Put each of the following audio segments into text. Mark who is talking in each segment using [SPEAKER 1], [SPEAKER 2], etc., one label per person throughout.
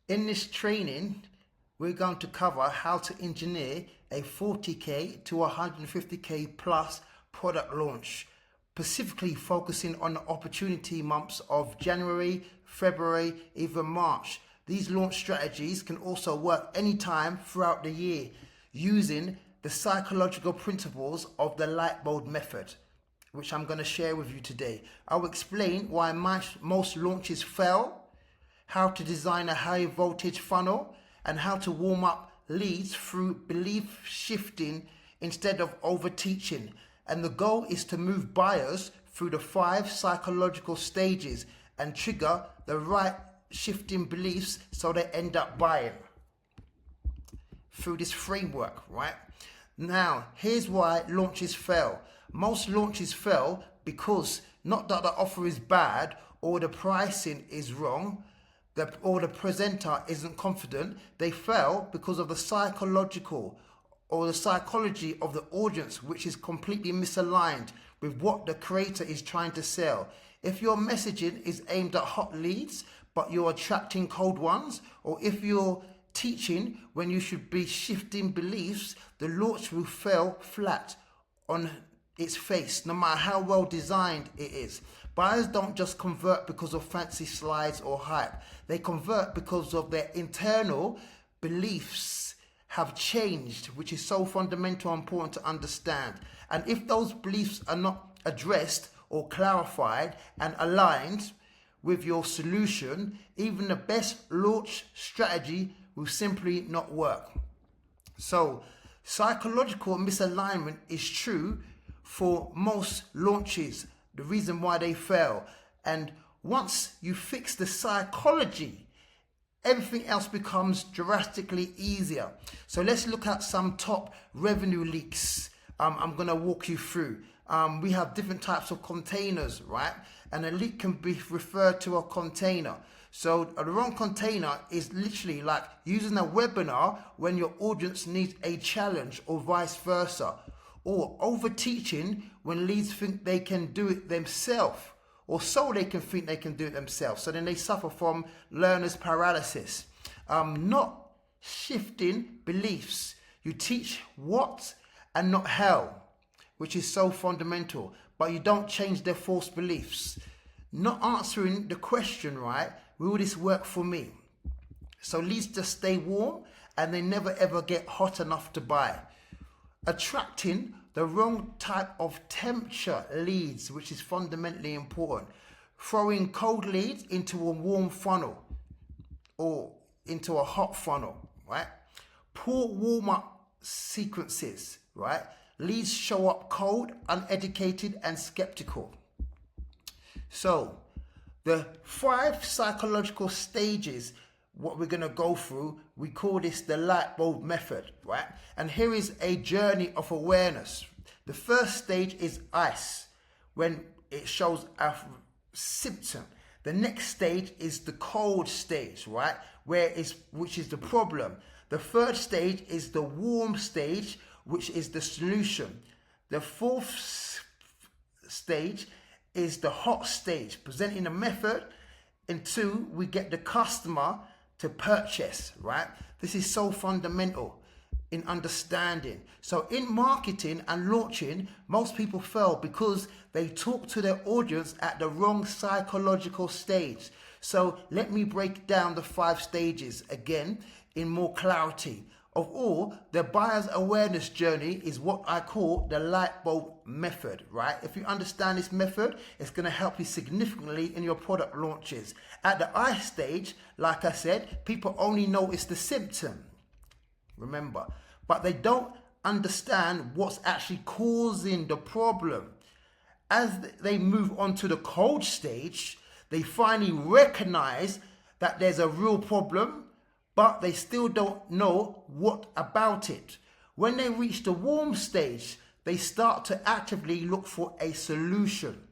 [SPEAKER 1] In this training, we're going to cover how to engineer a 40k to 150k plus product launch, specifically focusing on the opportunity months of January, February, even March. These launch strategies can also work anytime throughout the year using the psychological principles of the light bulb method, which I'm going to share with you today. I'll explain why most launches fail, how to design a high voltage funnel, and how to warm up leads through belief shifting instead of over teaching. And the goal is to move buyers through the 5 psychological stages and trigger the right shifting beliefs so they end up buying through this framework, right? Now, here's why launches fail. Most launches fail because not that the offer is bad or the pricing is wrong, or the presenter isn't confident. They fail because of the psychological or the psychology of the audience, which is completely misaligned with what the creator is trying to sell. If your messaging is aimed at hot leads, but you're attracting cold ones, or if you're teaching when you should be shifting beliefs, the launch will fail flat on its face, no matter how well designed it is. Buyers don't just convert because of fancy slides or hype. They convert because of their internal beliefs have changed, which is so fundamental and important to understand. And if those beliefs are not addressed or clarified and aligned with your solution, even the best launch strategy will simply not work. So, psychological misalignment is true for most launches, the reason why they fail. And once you fix the psychology, everything else becomes drastically easier. So let's look at some top revenue leaks. I'm going to walk you through. We have different types of containers, right? And a leak can be referred to a container. So the wrong container is literally like using a webinar when your audience needs a challenge, or vice versa. Or over teaching when leads think they can do it themselves, or so they can think they can do it themselves. So then they suffer from learner's paralysis. Not shifting beliefs. You teach what and not how, which is so fundamental, but you don't change their false beliefs. Not answering the question, right? Will this work for me? So leads just stay warm and they never ever get hot enough to buy. Attracting the wrong type of temperature leads, which is fundamentally important. Throwing cold leads into a warm funnel or into a hot funnel, right? Poor warm-up sequences, right? Leads show up cold, uneducated, and skeptical. So, the 5 psychological stages, what we're going to go through, we call this the light bulb method, right? And here is a journey of awareness. The first stage is ice, when it shows a symptom. The next stage is the cold stage, right? Which is the problem. The third stage is the warm stage, which is the solution. The fourth stage is the hot stage, presenting a method until we get the customer to purchase, right? This is so fundamental in understanding. So in marketing and launching, most people fail because they talk to their audience at the wrong psychological stage. So let me break down the 5 stages again in more clarity. Of all, the buyer's awareness journey is what I call the light bulb method, right? If you understand this method, it's going to help you significantly in your product launches. At the ice stage, like I said, people only notice the symptom, remember, but they don't understand what's actually causing the problem. As they move on to the cold stage, they finally recognize that there's a real problem, but they still don't know what about it. When they reach the warm stage, they start to actively look for a solution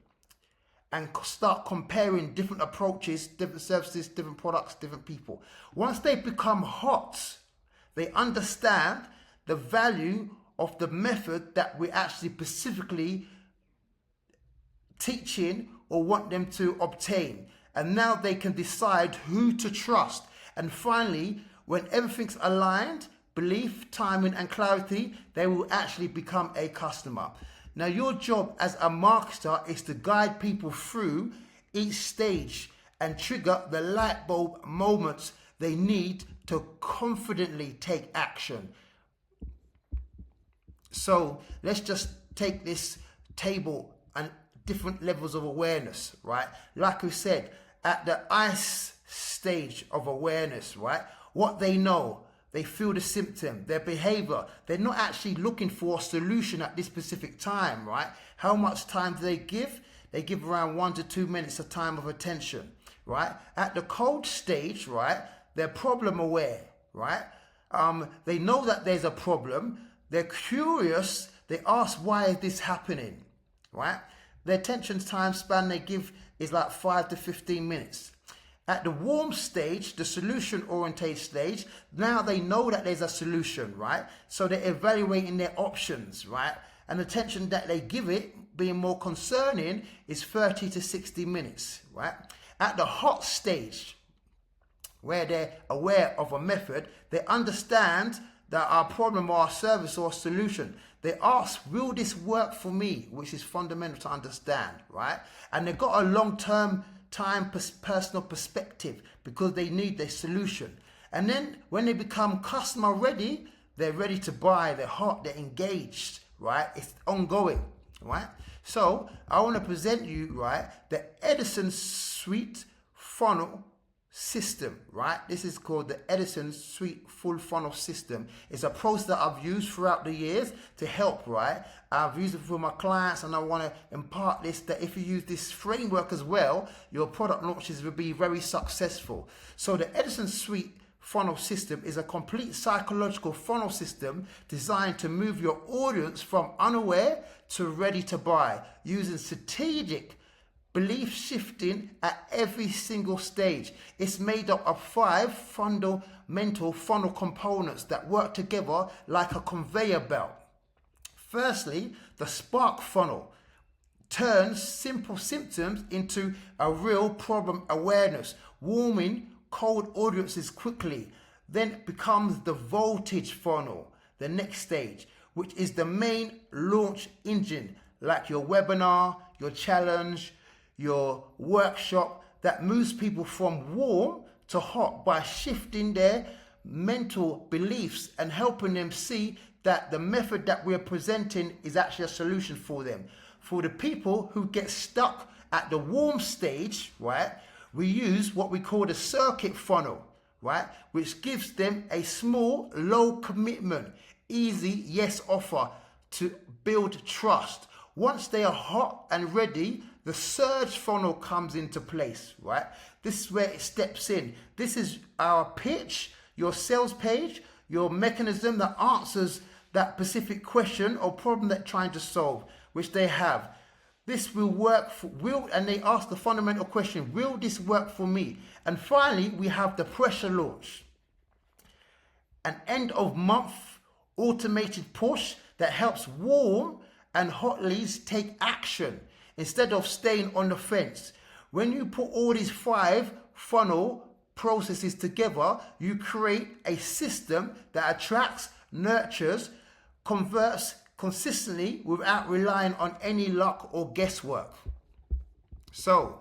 [SPEAKER 1] and start comparing different approaches, different services, different products, different people. Once they become hot, they understand the value of the method that we're actually specifically teaching or want them to obtain. And now they can decide who to trust. And finally, when everything's aligned, belief, timing, and clarity, they will actually become a customer. Now, your job as a marketer is to guide people through each stage and trigger the light bulb moments they need to confidently take action. So let's just take this table and different levels of awareness, right? Like we said, at the ice stage of awareness, right? What they know, they feel the symptom, their behavior. They're not actually looking for a solution at this specific time, right? How much time do they give? They give around 1 to 2 minutes of time of attention, right? At the cold stage, right? They're problem aware, right? They know that there's a problem. They're curious. They ask, why is this happening, right? The attention time span they give is like 5 to 15 minutes. At the warm stage, the solution-oriented stage, now they know that there's a solution, right? So they're evaluating their options, right? And the attention that they give it, being more concerning, is 30 to 60 minutes, right? At the hot stage, where they're aware of a method, they understand that our problem or our service or solution. They ask, will this work for me? Which is fundamental to understand, right? And they've got a long-term personal perspective because they need their solution. And then when they become customer ready, they're ready to buy, they're hot, they're engaged, right? It's ongoing, right? So I want to present you, right, the Edison Suite Funnel System, right? This is called the Edison Suite Full Funnel System. It's a process that I've used throughout the years to help, right? I've used it for my clients, and I want to impart this, that if you use this framework as well, your product launches will be very successful. So the Edison Suite Funnel System is a complete psychological funnel system designed to move your audience from unaware to ready to buy, using strategic belief shifting at every single stage. It's made up of 5 fundamental funnel components that work together like a conveyor belt. Firstly, the spark funnel turns simple symptoms into a real problem awareness, warming cold audiences quickly. Then it becomes the voltage funnel, the next stage, which is the main launch engine, like your webinar, your challenge, your workshop, that moves people from warm to hot by shifting their mental beliefs and helping them see that the method that we're presenting is actually a solution for them. For the people who get stuck at the warm stage, right, we use what we call the circuit funnel, right, which gives them a small, low commitment, easy yes offer to build trust. Once they are hot and ready, the surge funnel comes into place, right? This is where it steps in. This is our pitch, your sales page, your mechanism that answers that specific question or problem they're trying to solve, which they have. This will work and they ask the fundamental question, will this work for me? And finally, we have the pressure launch, an end of month automated push that helps warm and hot leads take action instead of staying on the fence. When you put all these 5 funnel processes together, you create a system that attracts, nurtures, converts consistently without relying on any luck or guesswork. So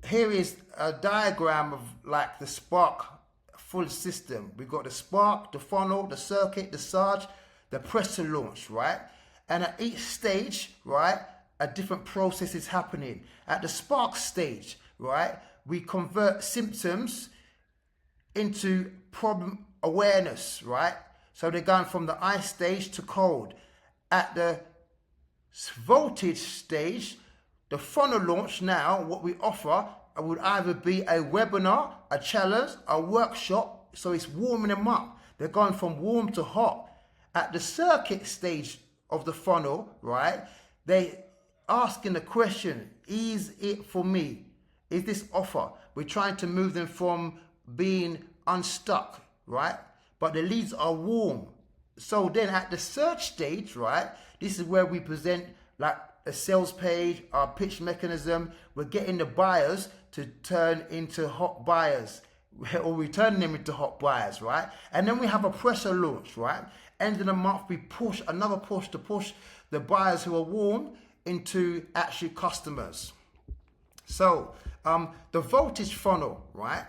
[SPEAKER 1] here is a diagram of like the spark full system. We've got the spark, the funnel, the circuit, the surge, the pressure launch, right? And at each stage, right, a different process is happening. At the spark stage, right, we convert symptoms into problem awareness, right? So they're going from the ice stage to cold. At the voltage stage, the funnel launch now, what we offer would either be a webinar, a challenge, a workshop, so it's warming them up. They're going from warm to hot. At the circuit stage of the funnel, right, they asking the question, is it for me? Is this offer? We're trying to move them from being unstuck, right? But the leads are warm. So then at the search stage, right, this is where we present like a sales page, our pitch mechanism. We're getting the buyers to turn into hot buyers, or we turn them into hot buyers, right? And then we have a presser launch, right? End of the month, we push another push to push the buyers who are warm into actual customers. So the voltage funnel, right,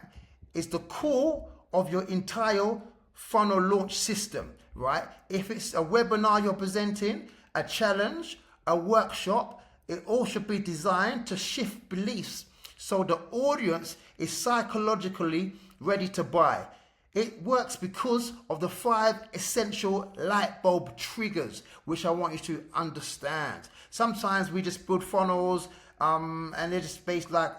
[SPEAKER 1] is the core of your entire funnel launch system, right? If it's a webinar you're presenting, a challenge, a workshop, it all should be designed to shift beliefs so the audience is psychologically ready to buy. It works because of the 5 essential light bulb triggers, which I want you to understand. Sometimes we just build funnels and they're just based like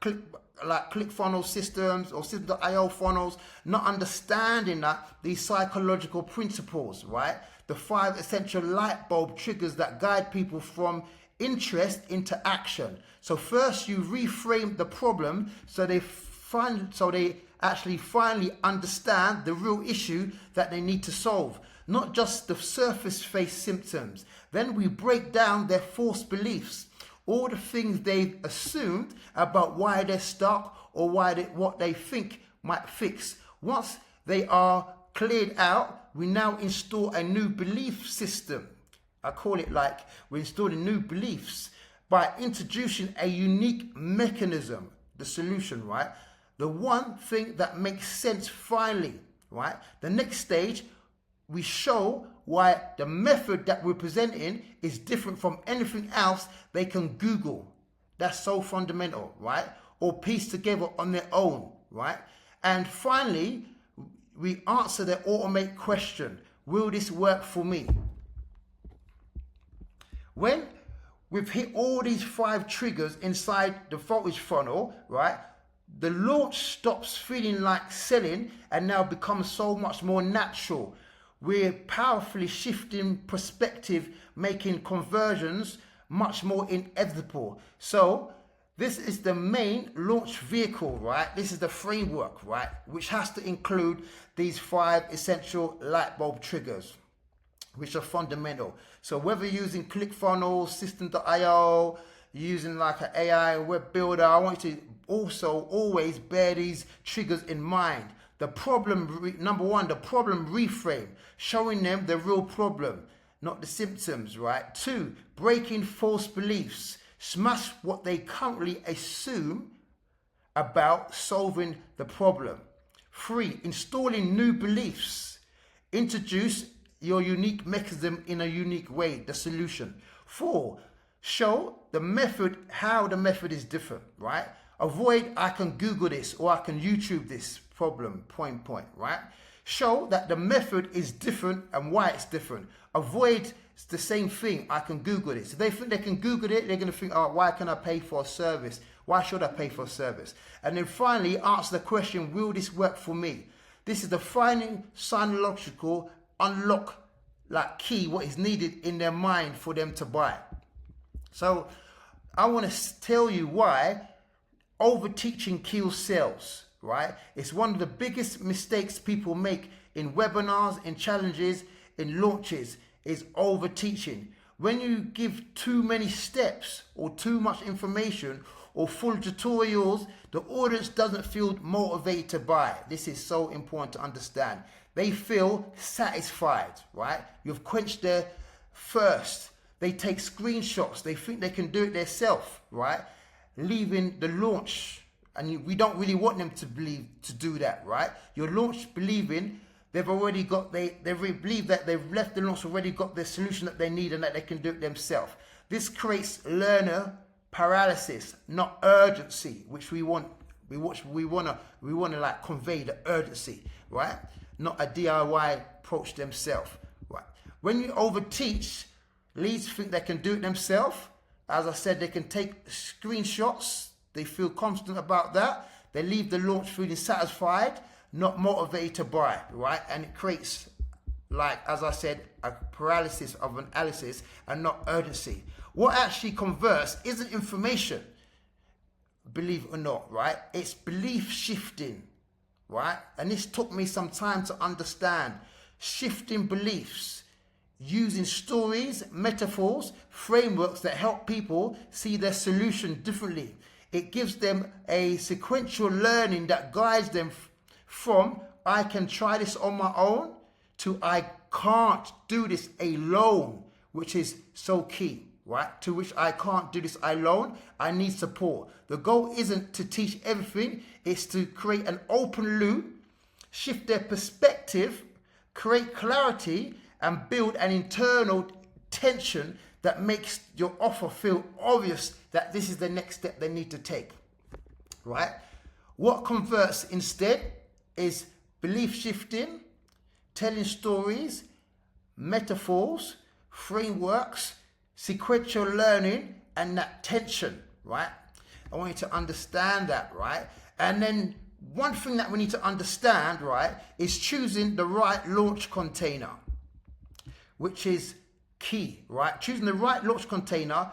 [SPEAKER 1] ClickFunnels systems or system.io funnels, not understanding that these psychological principles, right? The 5 essential light bulb triggers that guide people from interest into action. So first you reframe the problem so they actually finally understand the real issue that they need to solve, not just the surface face symptoms. Then we break down their false beliefs, all the things they've assumed about why they're stuck or what they think might fix. Once they are cleared out, we now install a new belief system. I call it like we're installing new beliefs by introducing a unique mechanism, the solution, right? The one thing that makes sense finally, right? The next stage, we show why the method that we're presenting is different from anything else they can Google. That's so fundamental, right? Or piece together on their own, right? And finally, we answer the automate question, will this work for me? When we've hit all these 5 triggers inside the voltage funnel, right? The launch stops feeling like selling and now becomes so much more natural. We're powerfully shifting perspective, making conversions much more inevitable. So this is the main launch vehicle, right? This is the framework, right? Which has to include these 5 essential light bulb triggers, which are fundamental. So whether you're using ClickFunnels, system.io, using like an AI web builder, I want you to also always bear these triggers in mind. The problem, number one, the problem reframe, showing them the real problem, not the symptoms, right? 2, breaking false beliefs, smash what they currently assume about solving the problem. 3, installing new beliefs, introduce your unique mechanism in a unique way, the solution. 4, show the method, how the method is different, right? Avoid, I can Google this or I can YouTube this problem, point, right? Show that the method is different and why it's different. Avoid the same thing, I can Google this. If they think they can Google it, they're going to think, oh, why can I pay for a service? Why should I pay for a service? And then finally, answer the question, will this work for me? This is the final psychological unlock, like key, what is needed in their mind for them to buy. So I want to tell you why overteaching kills sales, right? It's one of the biggest mistakes people make in webinars, in challenges, in launches, is overteaching. When you give too many steps or too much information or full tutorials, the audience doesn't feel motivated to buy. This is so important to understand. They feel satisfied, right? You've quenched their thirst. They take screenshots. They think they can do it themselves, right? Leaving the launch, and we don't really want them to do that, right? Your launch believing they've already got, they believe that they've left the launch already got the solution that they need and that they can do it themselves. This creates learner paralysis, not urgency, which we want. We want to like convey the urgency, right? Not a DIY approach themselves, right? When you overteach, leads think they can do it themselves. As I said, they can take screenshots. They feel confident about that. They leave the launch feeling satisfied, not motivated to buy, right? And it creates, like, as I said, a paralysis of analysis and not urgency. What actually converts isn't information, believe it or not, right? It's belief shifting, right? And this took me some time to understand. Shifting beliefs, using stories, metaphors, frameworks that help people see their solution differently. It gives them a sequential learning that guides them from I can try this on my own to I can't do this alone, which is so key, right? To which I can't do this alone. I need support. The goal isn't to teach everything. It's to create an open loop, shift their perspective, create clarity, and build an internal tension that makes your offer feel obvious that this is the next step they need to take, right? What converts instead is belief shifting, telling stories, metaphors, frameworks, sequential learning, and that tension, right? I want you to understand that, right? And then one thing that we need to understand, right, is choosing the right launch container, which is key, right? Choosing the right launch container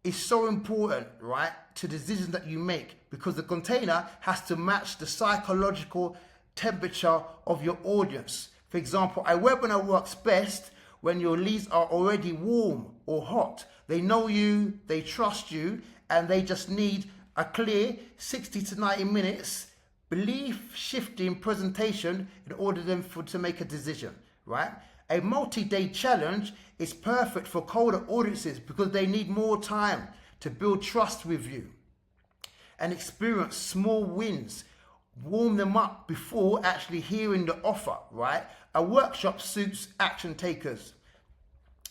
[SPEAKER 1] is so important, right, to the decisions that you make, because the container has to match the psychological temperature of your audience. For example, a webinar works best when your leads are already warm or hot. They know you, they trust you, and they just need a clear 60 to 90 minutes belief shifting presentation in order to make a decision, right? A multi-day challenge is perfect for colder audiences because they need more time to build trust with you and experience small wins, warm them up before actually hearing the offer, right? A workshop suits action takers,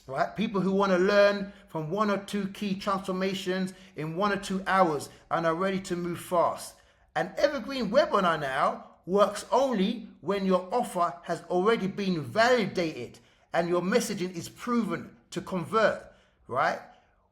[SPEAKER 1] right? People who want to learn from 1 or 2 key transformations in 1 or 2 hours and are ready to move fast. An evergreen webinar now works only when your offer has already been validated and your messaging is proven to convert, right?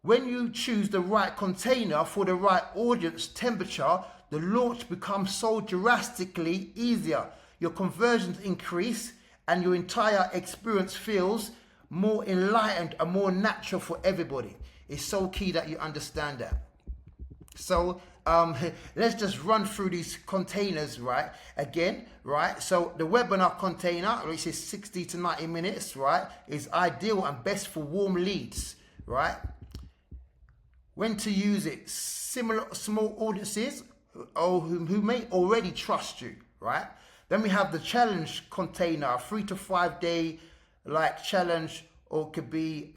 [SPEAKER 1] When you choose the right container for the right audience temperature, the launch becomes so drastically easier. Your conversions increase and your entire experience feels more enlightened and more natural for everybody. It's so key that you understand that. So let's just run through these containers, right? Again, right? So the webinar container, which is 60 to 90 minutes, right, is ideal and best for warm leads, right? When to use it? Similar small audiences who may already trust you, right? Then we have the challenge container, a 3 to 5 day like challenge, or could be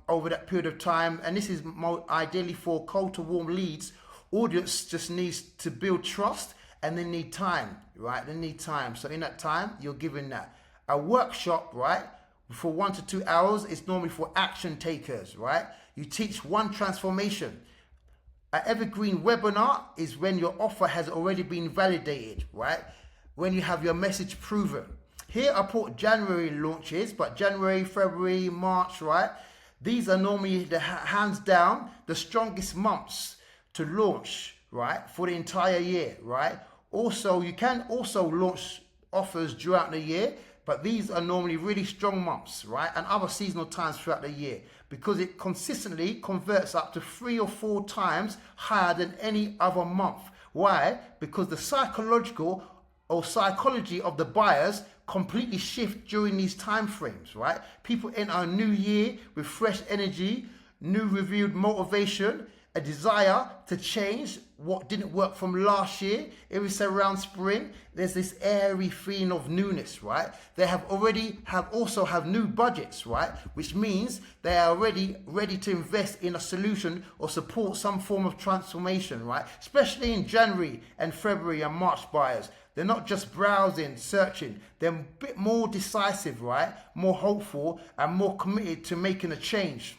[SPEAKER 1] over that period of time. And this is ideally for cold to warm leads. Audience just needs to build trust and they need time, right? They need time. So in that time, you're given that. A workshop, right, for 1 to 2 hours is normally for action takers, right? You teach one transformation. An evergreen webinar is when your offer has already been validated, right? When you have your message proven. Here I put January launches, but January, February, March, right? These are normally the hands down the strongest months to launch, right, for the entire year, right? Also, you can also launch offers throughout the year, but these are normally really strong months, right? And other seasonal times throughout the year, because it consistently converts up to 3 or 4 times higher than any other month. Why? Because the psychology of the buyers completely shift during these time frames, right? People enter a new year with fresh energy, new reviewed motivation, a desire to change what didn't work from last year. If it's around spring, there's this airy feeling of newness, right? They also have new budgets, right? Which means they are already ready to invest in a solution or support some form of transformation, right? Especially in January and February and March buyers. They're not just browsing, searching. They're a bit more decisive, right? More hopeful and more committed to making a change.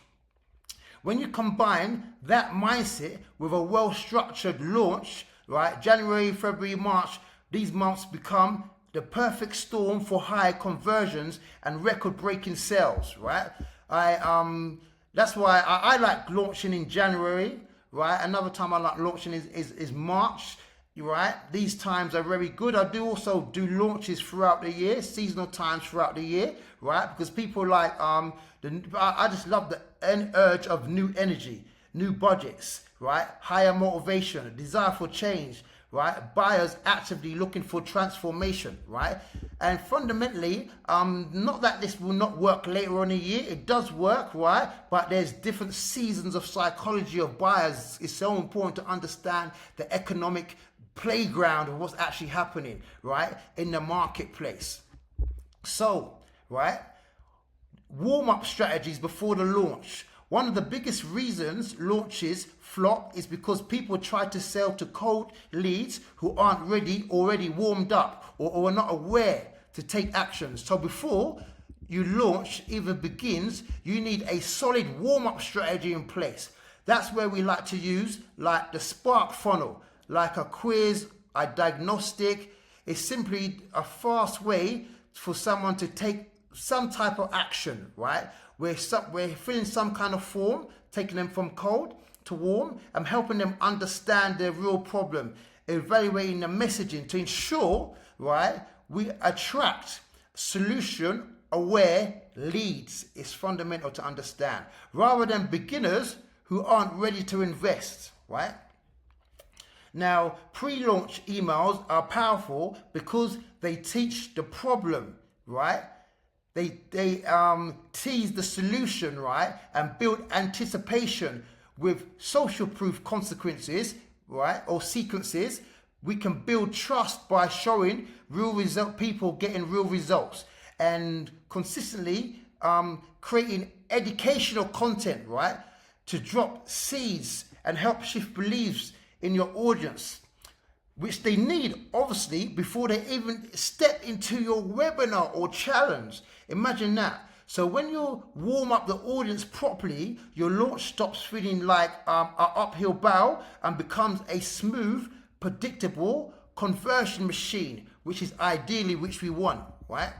[SPEAKER 1] When you combine that mindset with a well-structured launch, right, January, February, March, these months become the perfect storm for high conversions and record-breaking sales, right? That's why I like launching in January, right? Another time I like launching is March, right? These times are very good. I do also do launches throughout the year, seasonal times throughout the year, right? Because people like I just love the urge of new energy, new budgets, right? Higher motivation, a desire for change, right? Buyers actively looking for transformation, right? And fundamentally, not that this will not work later on in the year, it does work, right? But there's different seasons of psychology of buyers. It's so important to understand the economic playground of what's actually happening, right, in the marketplace. So, right, warm-up strategies before the launch. One of the biggest reasons launches flop is because people try to sell to cold leads who aren't already warmed up or are not aware to take action. So before you launch even begins, you need a solid warm-up strategy in place. That's where we like to use like the spark funnel, like a quiz, a diagnostic. It's simply a fast way for someone to take some type of action, right? We're filling some kind of form, taking them from cold to warm, and helping them understand their real problem, evaluating the messaging to ensure, right, we attract solution-aware leads. Is fundamental to understand, rather than beginners who aren't ready to invest, right? Now, pre-launch emails are powerful because they teach the problem, right? They tease the solution, right? And build anticipation with social proof consequences, right? Or sequences. We can build trust by showing people getting real results, and consistently creating educational content, right? To drop seeds and help shift beliefs in your audience, which they need, obviously, before they even step into your webinar or challenge. Imagine that. So when you warm up the audience properly, your launch stops feeling like an uphill battle and becomes a smooth, predictable conversion machine, which is ideally which we want, right?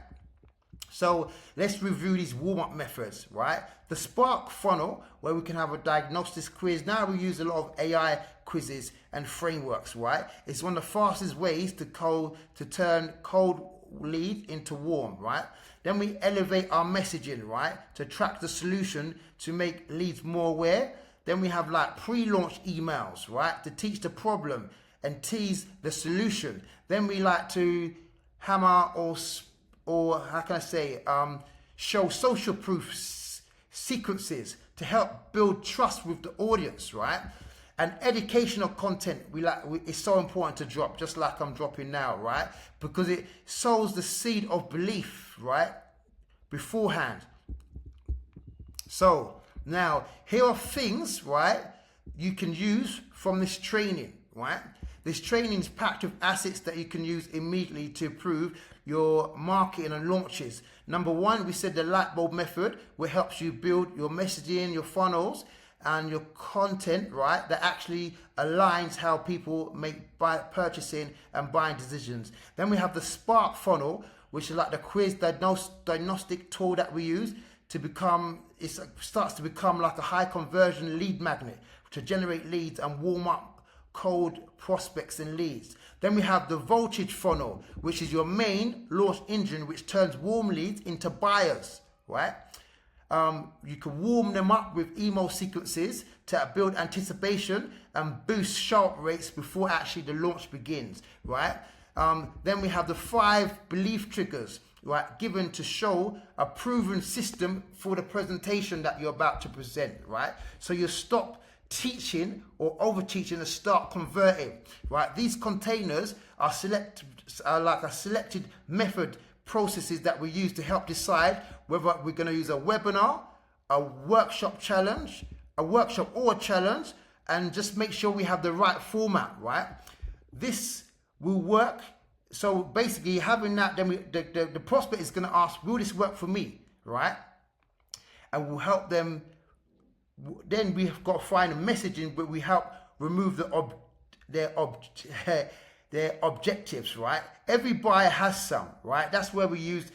[SPEAKER 1] So let's review these warm-up methods, right? The spark funnel, where we can have a diagnostics quiz. Now we use a lot of AI quizzes and frameworks, right? It's one of the fastest ways to turn cold lead into warm, right? Then we elevate our messaging, right? To track the solution to make leads more aware. Then we have like pre-launch emails, right? To teach the problem and tease the solution. Then we like to hammer or how can I say, show social proof sequences to help build trust with the audience, right? And educational content it's so important to drop, just like I'm dropping now, right? Because it sows the seed of belief, right? Beforehand. So now here are things, right, you can use from this training, right? This training is packed with assets that you can use immediately to improve your marketing and launches. Number one, we said the light bulb method, which helps you build your messaging, your funnels, and your content, right, that actually aligns how people make purchasing and buying decisions. Then we have the spark funnel, which is like the quiz diagnostic tool that we use to starts to become like a high conversion lead magnet to generate leads and warm up cold prospects and leads. Then we have the voltage funnel, which is your main launch engine, which turns warm leads into buyers, right? You can warm them up with email sequences to build anticipation and boost sharp rates before actually the launch begins, right? Then we have the 5 belief triggers, right, given to show a proven system for the presentation that you're about to present, right? So you stop teaching or over teaching and start converting, right? These containers are like a selected method processes that we use to help decide whether we're going to use a webinar, a workshop or a challenge, and just make sure we have the right format, right? This will work. So basically having that, then the prospect is going to ask, will this work for me, right? And we'll help them. Then we've got to find a messaging, but we help remove their objectives, right? Every buyer has some, right? That's where we use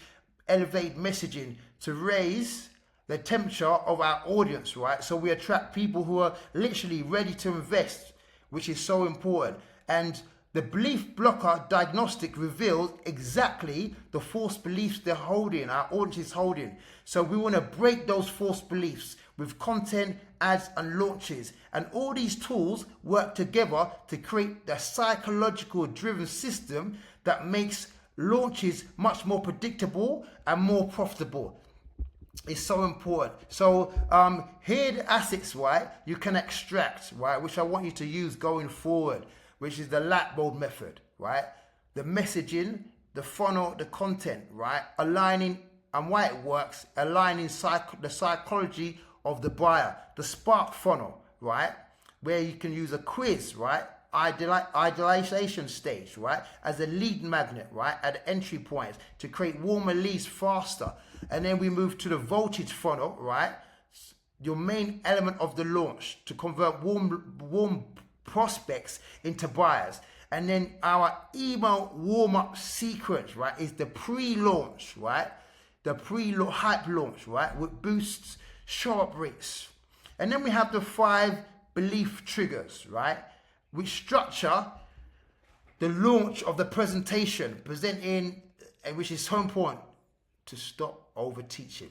[SPEAKER 1] elevated messaging to raise the temperature of our audience, right? So we attract people who are literally ready to invest, which is so important. And The belief blocker diagnostic reveals exactly the false beliefs they're holding, our audience is holding. So we want to break those false beliefs with content, ads, and launches. And all these tools work together to create the psychological driven system that makes launches much more predictable and more profitable. It's so important. So here are the assets, right, you can extract, right, which I want you to use going forward, which is the light bulb method, right? The messaging, the funnel, the content, right? Aligning, and why it works, aligning the psychology of the buyer. The spark funnel, right? Where you can use a quiz, right? Idealization stage, right? As a lead magnet, right? At the entry points to create warmer leads faster. And then we move to the voltage funnel, right? Your main element of the launch to convert warm prospects into buyers. And then our email warm-up sequence, right, is the pre-launch, right? The hype launch, right, with boosts, show-up rates. And then we have the 5 belief triggers, right, which structure the launch of the presentation, presenting, which is so important to stop over teaching.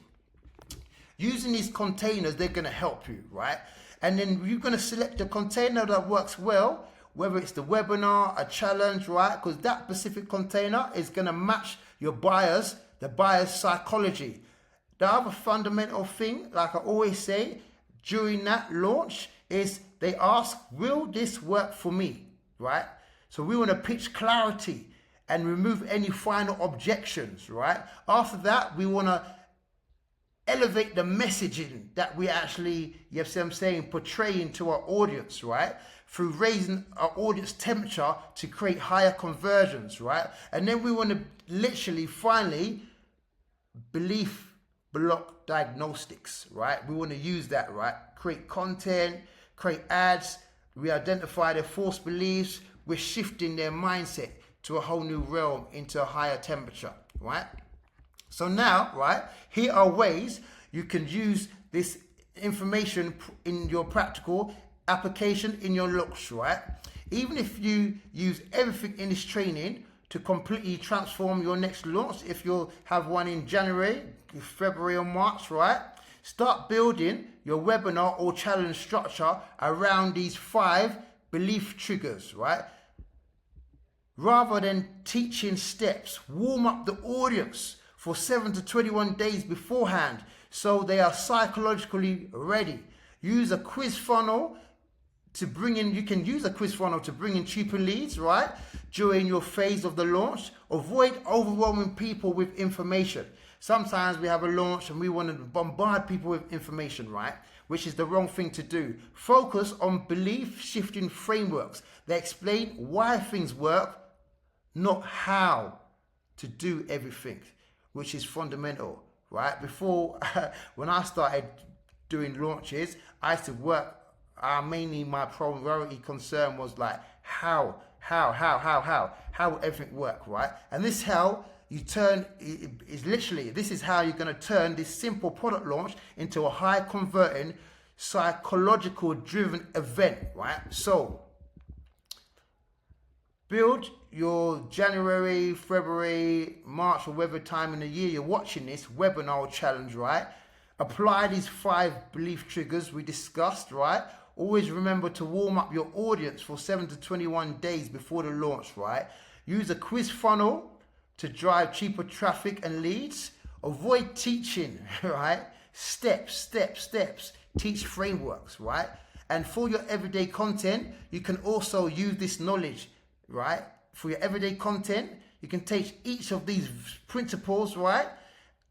[SPEAKER 1] Using these containers, they're going to help you, right? And then you're going to select a container that works well, whether it's the webinar, a challenge, right? Because that specific container is going to match your buyers, the buyer's psychology. The other fundamental thing, like I always say, during that launch is they ask, will this work for me, right? So we want to pitch clarity and remove any final objections, right? After that, we want to elevate the messaging that we actually, you see what I'm saying, portraying to our audience, right? Through raising our audience temperature to create higher conversions, right? And then we want to literally, finally, belief block diagnostics, right? We want to use that, right? Create content, create ads, we identify their false beliefs, we're shifting their mindset to a whole new realm into a higher temperature, right? So now, right, here are ways you can use this information in your practical application in your launch, right? Even if you use everything in this training to completely transform your next launch, if you'll have one in January, February or March, right? Start building your webinar or challenge structure around these 5 belief triggers, right? Rather than teaching steps, warm up the audience for 7 to 21 days beforehand so they are psychologically ready. Use a quiz funnel to bring in, you can use a quiz funnel to bring in cheaper leads, right? During your phase of the launch. Avoid overwhelming people with information. Sometimes we have a launch and we want to bombard people with information, right? Which is the wrong thing to do. Focus on belief shifting frameworks. They explain why things work, not how to do everything, which is fundamental, right? Before, when I started doing launches, I used to work, mainly my priority concern was like, how will everything work, right? And this how you turn, is literally, this is how you're going to turn this simple product launch into a high converting, psychological driven event, right? So, build your January, February, March, or whatever time in the year you're watching this webinar challenge, right? Apply these 5 belief triggers we discussed, right? Always remember to warm up your audience for 7 to 21 days before the launch, right? Use a quiz funnel to drive cheaper traffic and leads. Avoid teaching, right? Steps. Teach frameworks, right? And for your everyday content, you can also use this knowledge, right? For your everyday content, you can take each of these principles, right?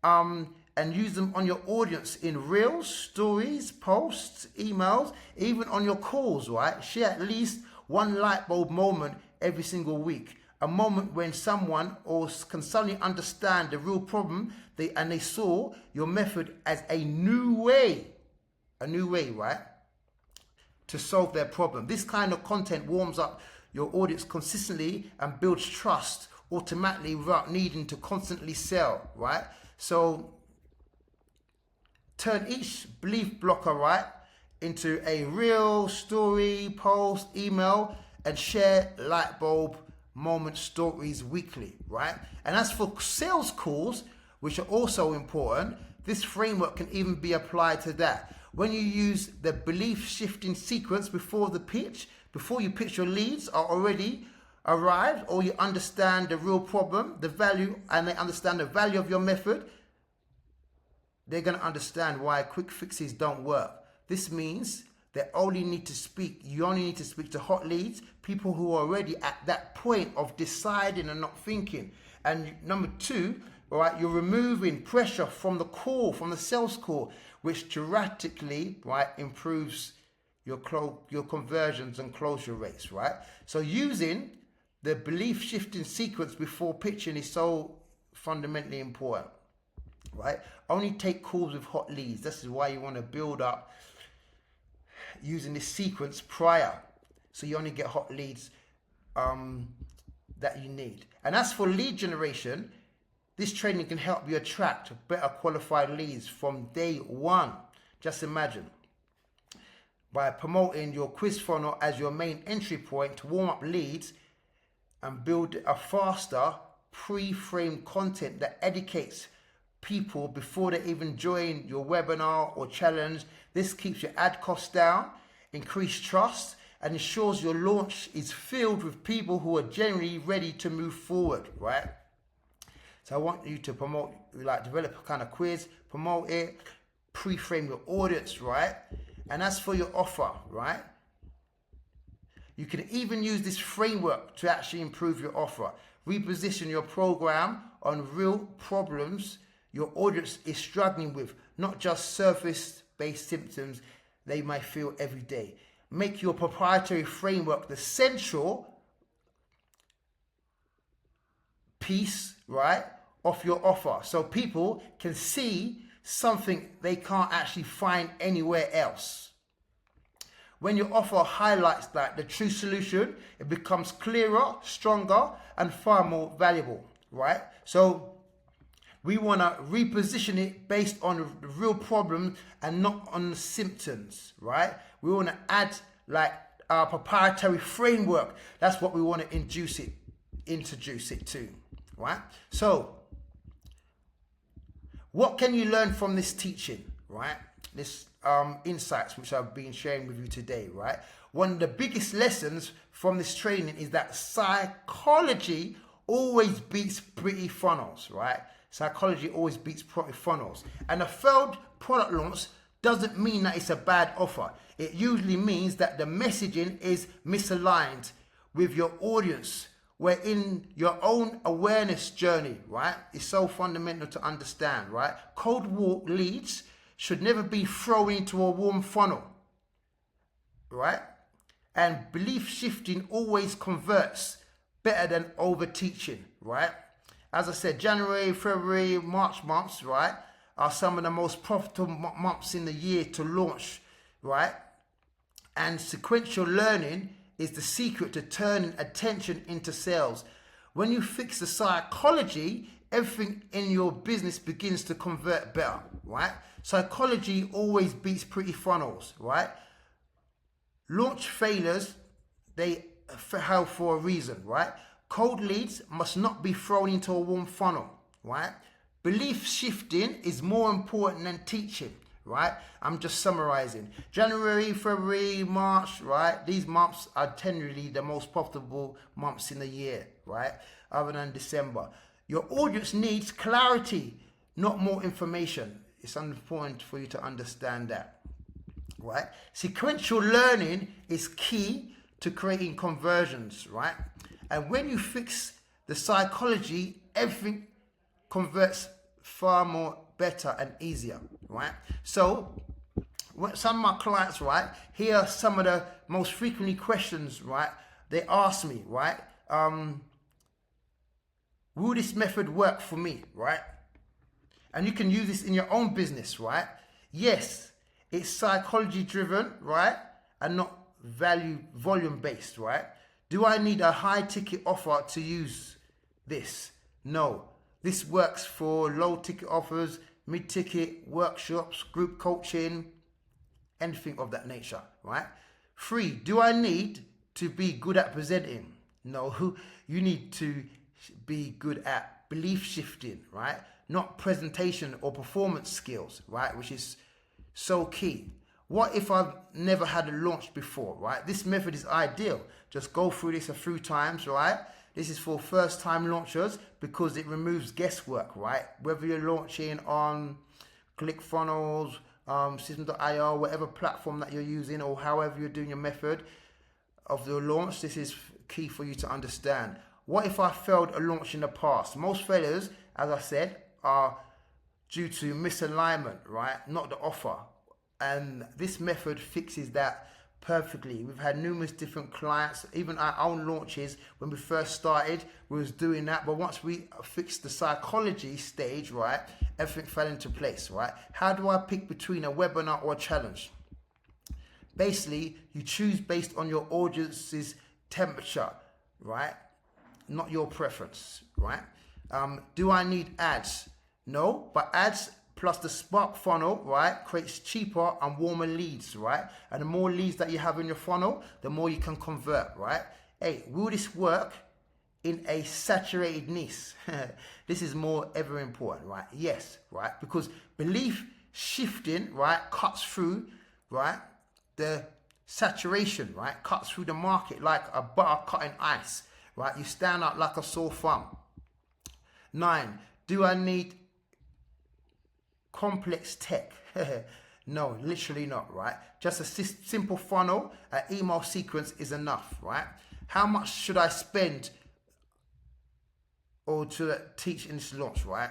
[SPEAKER 1] And use them on your audience in reels, stories, posts, emails, even on your calls, right? Share at least one light bulb moment every single week. A moment when someone can suddenly understand the real problem and they saw your method as a new way, right? To solve their problem. This kind of content warms up your audience consistently and builds trust automatically without needing to constantly sell, right? So turn each belief blocker, right, into a real story, post, email, and share light bulb moment stories weekly, right? And as for sales calls, which are also important, this framework can even be applied to that. When you use the belief shifting sequence before the pitch, before you pitch, your leads are already arrived, or you understand the real problem, the value, and they understand the value of your method, they're going to understand why quick fixes don't work. This means you only need to speak to hot leads, people who are already at that point of deciding and not thinking. And number two, all right, you're removing pressure from the call, from the sales call, which drastically, right, improves your conversions and closure rates, right? So using the belief shifting sequence before pitching is so fundamentally important, right? Only take calls with hot leads. This is why you want to build up using this sequence prior, so you only get hot leads that you need. And as for lead generation, this training can help you attract better qualified leads from day one. Just imagine, by promoting your quiz funnel as your main entry point to warm up leads and build a faster pre-framed content that educates people before they even join your webinar or challenge. This keeps your ad costs down, increase trust, and ensures your launch is filled with people who are generally ready to move forward, right? So I want you to develop a kind of quiz, promote it, pre-frame your audience, right? And as for your offer, right? You can even use this framework to actually improve your offer. Reposition your program on real problems your audience is struggling with, not just surface-based symptoms they might feel every day. Make your proprietary framework the central piece, right, of your offer, so people can see something they can't actually find anywhere else. When your offer highlights that, the true solution, it becomes clearer, stronger, and far more valuable, right? So we want to reposition it based on the real problem and not on the symptoms, right? We want to add like our proprietary framework. That's what we want to introduce it to, right? So what can you learn from this teaching, right? This insights which I've been sharing with you today, right? One of the biggest lessons from this training is that psychology always beats pretty funnels, right? Psychology always beats pretty funnels. And a failed product launch doesn't mean that it's a bad offer. It usually means that the messaging is misaligned with your audience. We're in your own awareness journey, right? It's so fundamental to understand, right? Cold walk leads should never be thrown into a warm funnel, right? And belief shifting always converts better than over teaching, right? As I said, January, February, March months, right, are some of the most profitable months in the year to launch, right? And sequential learning is the secret to turning attention into sales. When you fix the psychology, everything in your business begins to convert better, right? Psychology always beats pretty funnels, right? Launch failures, they fail for a reason, right? Cold leads must not be thrown into a warm funnel, right? Belief shifting is more important than teaching, right? I'm just summarizing. January, February, March, right? These months are generally the most profitable months in the year, right? Other than December. Your audience needs clarity, not more information. It's important for you to understand that, right? Sequential learning is key to creating conversions, right? And when you fix the psychology, everything converts far more better and easier, right? So some of my clients, right, here are some of the most frequently questions, right, they ask me, right, will this method work for me, right? And you can use this in your own business, right? Yes, it's psychology driven, right, and not volume based, right? Do I need a high ticket offer to use this? No. This works for low ticket offers, mid ticket, workshops, group coaching, anything of that nature, right? 3, do I need to be good at presenting. No, you need to be good at belief shifting, right? Not presentation or performance skills, right? Which is so key. What if I've never had a launch before, right? This method is ideal. Just go through this a few times, right? This is for first time launchers because it removes guesswork, right? Whether you're launching on ClickFunnels, System.io, whatever platform that you're using, or however you're doing your method of the launch, this is key for you to understand. What if I failed a launch in the past? Most failures, as I said, are due to misalignment, right? Not the offer. And this method fixes that perfectly. We've had numerous different clients, even our own launches. When we first started, we was doing that. But once we fixed the psychology stage, right, everything fell into place, right? How do I pick between a webinar or a challenge? Basically, you choose based on your audience's temperature, right? Not your preference, right? Do I need ads? No, but ads plus the Spark funnel, right, creates cheaper and warmer leads, right? And the more leads that you have in your funnel, the more you can convert, right? Hey, will this work in a saturated niche? This is more ever important, right? Yes, right? Because belief shifting, right, cuts through, right, the saturation, right, cuts through the market like a butter cutting ice, right? You stand out like a sore thumb. 9, do I need complex tech? No, literally not, right? Just a simple funnel, an email sequence is enough, right? How much should I spend or to teach in this launch, right?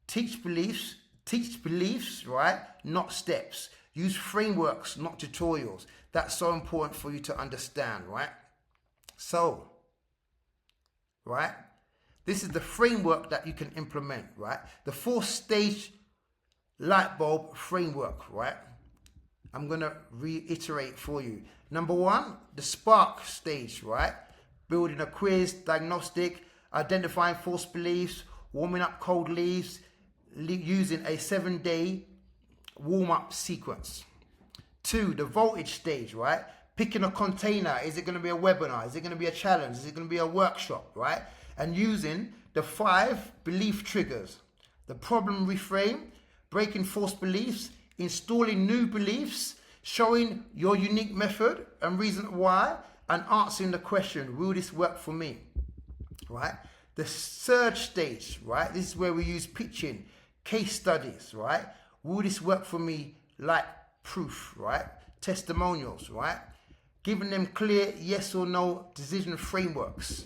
[SPEAKER 1] Teach beliefs, right? Not steps. Use frameworks, not tutorials. That's so important for you to understand, right? So, right? This is the framework that you can implement, right? The 4-stage light bulb framework, right? I'm going to reiterate for you. Number 1, the spark stage, right? Building a quiz, diagnostic, identifying false beliefs, warming up cold leads, using a 7-day warm-up sequence. 2, the voltage stage, right? Picking a container. Is it going to be a webinar? Is it going to be a challenge? Is it going to be a workshop, right? And using the 5 belief triggers. The problem reframe, breaking false beliefs, installing new beliefs, showing your unique method and reason why, and answering the question, will this work for me? Right? The surge stage, right? This is where we use pitching, case studies, right? Will this work for me? Like proof, right? Testimonials, right? Giving them clear yes or no decision frameworks.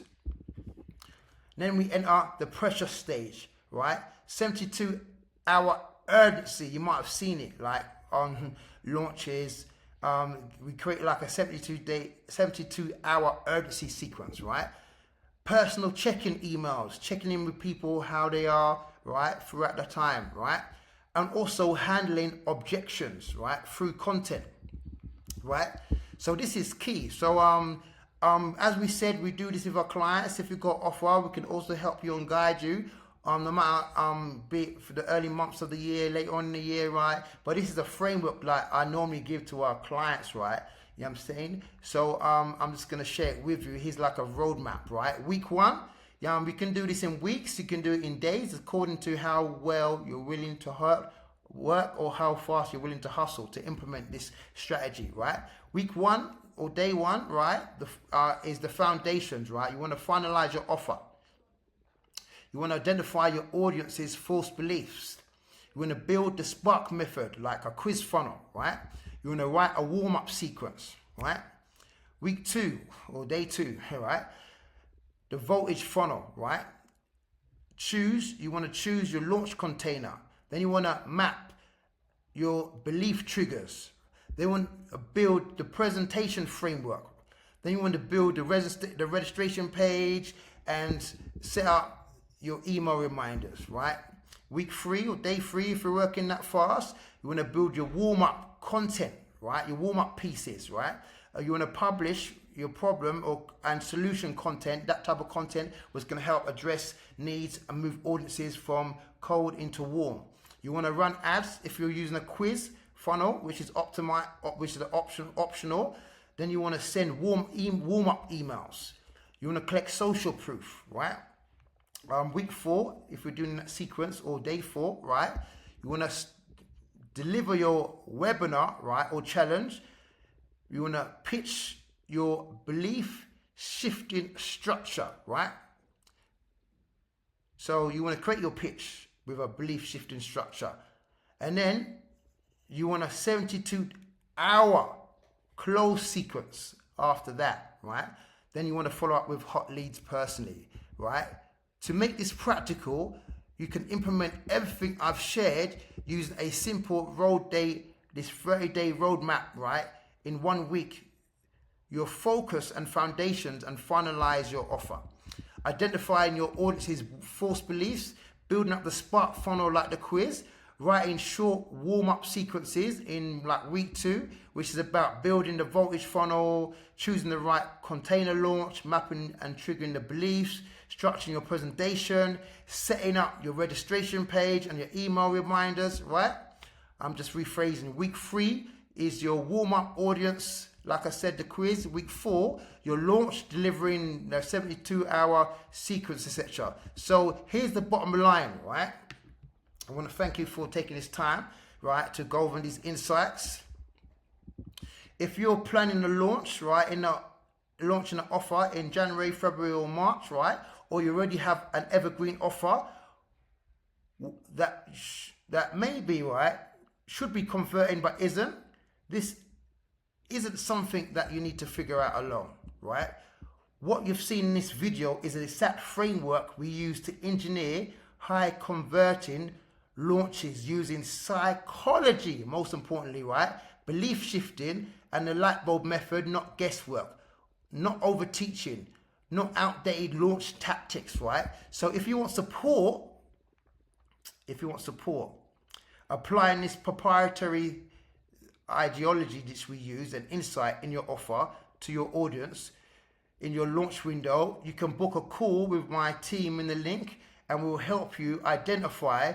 [SPEAKER 1] Then we enter the pressure stage, right? 72-hour urgency. You might have seen it, like on launches. We create like a 72-hour urgency sequence, right? Personal check-in emails, checking in with people how they are, right, throughout the time, right? And also handling objections, right, through content, right? So this is key. So as we said, we do this with our clients. If you've got offer, we can also help you and guide you. No matter be it for the early months of the year, later on in the year, right? But this is a framework like I normally give to our clients, right? You know what I'm saying? So I'm just gonna share it with you. Here's like a roadmap, right? Week 1, we can do this in weeks. You can do it in days, according to how well you're willing to work or how fast you're willing to hustle to implement this strategy, right? Week 1 or day 1, right? Is the foundations, right? You want to finalize your offer. You want to identify your audience's false beliefs. You want to build the spark method, like a quiz funnel, right? You want to write a warm-up sequence, right? Week 2 or day 2, right? The voltage funnel, right? You want to choose your launch container. Then you want to map your belief triggers. They want to build the presentation framework. Then you want to build the registration page and set up your email reminders, right? Week 3 or day 3, if you're working that fast, you want to build your warm-up content, right? Your warm-up pieces, right? You want to publish your problem and solution content. That type of content was going to help address needs and move audiences from cold into warm. You want to run ads if you're using a quiz funnel, which is optional. Then you want to send warm-up emails. You want to collect social proof, right? Week 4, if we're doing that sequence, or day 4, right? You want to deliver your webinar, right, or challenge. You want to pitch your belief shifting structure, right? So you want to create your pitch with a belief shifting structure. And then you want a 72-hour close sequence after that, right? Then you want to follow up with hot leads personally, right? To make this practical, you can implement everything I've shared using a simple 30-day roadmap, right? In 1 week, your focus and foundations, and finalize your offer. Identifying your audience's false beliefs, building up the spark funnel like the quiz, writing short warm-up sequences in like week 2, which is about building the voltage funnel, choosing the right container launch, mapping and triggering the beliefs, structuring your presentation, setting up your registration page and your email reminders, right? I'm just rephrasing. Week 3 is your warm-up audience. Like I said, the quiz. Week 4, your launch, delivering the 72-hour sequence, etc. So here's the bottom line, right? I want to thank you for taking this time, right, to go over these insights. If you're planning a launch, right, launching an offer in January, February, or March, right, or you already have an evergreen offer that maybe, right, should be converting but isn't, this isn't something that you need to figure out alone, right? What you've seen in this video is an exact framework we use to engineer high converting launches using psychology, most importantly, right? Belief shifting and the light bulb method, not guesswork, not over teaching, not outdated launch tactics, right? So if you want support, applying this proprietary ideology that we use and insight in your offer to your audience in your launch window, you can book a call with my team in the link, and we'll help you identify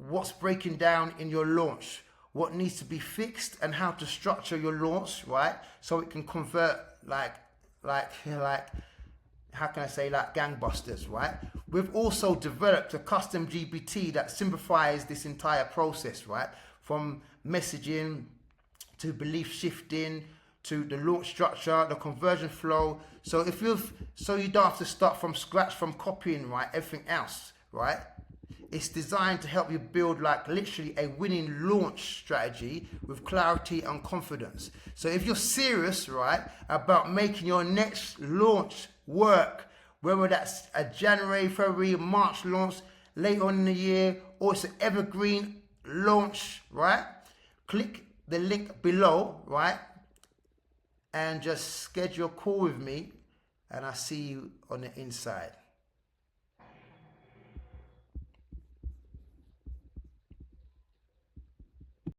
[SPEAKER 1] what's breaking down in your launch, what needs to be fixed, and how to structure your launch, right? So it can convert like how can I say, like gangbusters, right? We've also developed a custom GPT that simplifies this entire process, right? From messaging to belief shifting to the launch structure, the conversion flow. So you don't have to start from scratch from copying, right, everything else, right? It's designed to help you build like literally a winning launch strategy with clarity and confidence. So if you're serious, right, about making your next launch work, whether that's a January, February, March launch later on in the year, or it's an evergreen launch, right? Click the link below, right? And just schedule a call with me, and I'll see you on the inside.